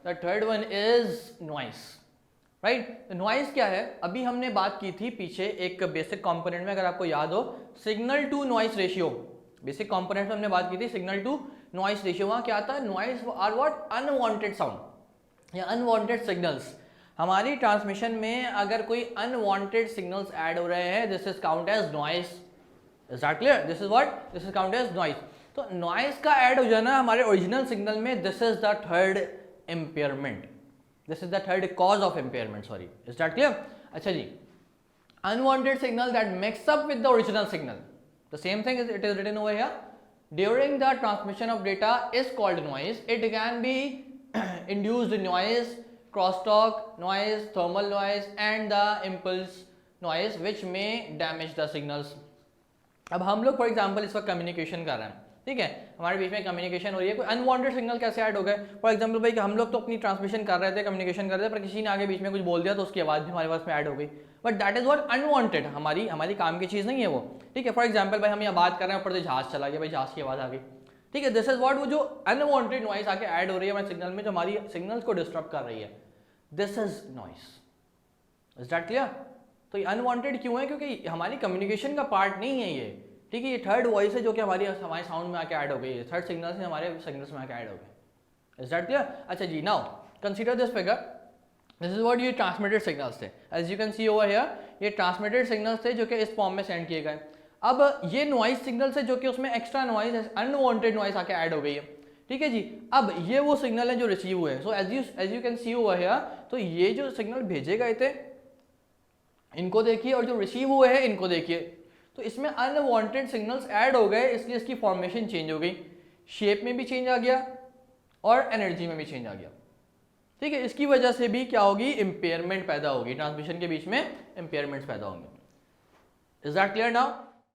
The third one is noise, right. Noise क्या है, अभी हमने बात की थी पीछे एक बेसिक कंपोनेंट में, अगर आपको याद हो, signal to noise ratio. Basic component में हमने बात की थी सिग्नल टू नॉइस रेशियो। वहां क्या आता है, noise are what, unwanted sound या अनवांटेड सिग्नल्स। हमारी ट्रांसमिशन में अगर कोई अनवांटेड सिग्नल्स ऐड हो रहे हैं, this is count as noise. Is that clear? This is what, this is count as noise. तो नॉइस का ऐड हो जाना हमारे ओरिजिनल सिग्नल में, this is the third impairment, this is the third cause of impairment, sorry. Is that clear? अच्छा जी, unwanted signal that mix up with the original signal, the same thing is, it is written over here, during the transmission of data is called noise. It can be induced noise, crosstalk noise, thermal noise and the impulse noise which may damage the signals. अब हम लोग for example इस वक्त communication कर रहे हैं, ठीक है, हमारे बीच में कम्युनिकेशन हो रही है, कोई अनवांटेड सिग्नल कैसे ऐड हो गए? फॉर एग्जांपल भाई हम लोग तो अपनी ट्रांसमिशन कर रहे थे, कम्युनिकेशन कर रहे थे, पर किसी ने आगे बीच में कुछ बोल दिया तो उसकी आवाज़ भी हमारे पास में ऐड हो गई, but that is what unwanted, हमारी काम की चीज़ नहीं है वो, ठीक है। फॉर एग्जांपल भाई हम यहाँ बात कर रहे हैं, ऊपर से जहाज चला गया, भाई जहाज की आवाज़ आ गई, ठीक है, दिस इज व्हाट, वो जो अनवांटेड नॉइस आके ऐड हो रही है हमारे सिग्नल में, जो हमारी सिग्नल्स को डिस्टर्ब कर रही है, this is noise. Is that clear? तो ये अनवांटेड क्यों है? क्योंकि हमारी कम्युनिकेशन का पार्ट नहीं है ये, ठीक है, ये थर्ड वॉइस है जो कि हमारे साउंड में आके ऐड हो गई है, थर्ड सिग्नल से हमारे सिग्नल्स में आके ऐड हो गए। Is that clear? अच्छा जी, now consider this figure, this is what, ये ट्रांसमिटेड सिग्नल्स थे, as you can see over here, ये ट्रांसमिटेड सिग्नल्स थे जो कि इस फॉर्म में सेंड किए गए। अब ये नॉइस सिग्नल्स है जो कि उसमें एक्स्ट्रा नॉइस, अनवांटेड नॉइस आके ऐड हो गई है, ठीक है जी। अब ये वो सिग्नल है जो रिसीव हुए हैं, so as you can see over here, तो ये जो सिग्नल भेजे गए थे इनको देखिए, और जो रिसीव हुए हैं इनको देखिए, तो इसमें अनवांटेड सिग्नल्स ऐड हो गए, इसलिए इसकी फॉर्मेशन चेंज हो गई, शेप में भी चेंज आ गया और एनर्जी में भी चेंज आ गया, ठीक है। इसकी वजह से भी क्या होगी, इंपेयरमेंट पैदा होगी, ट्रांसमिशन के बीच में इंपेयरमेंट्स पैदा होंगे। Is that clear now?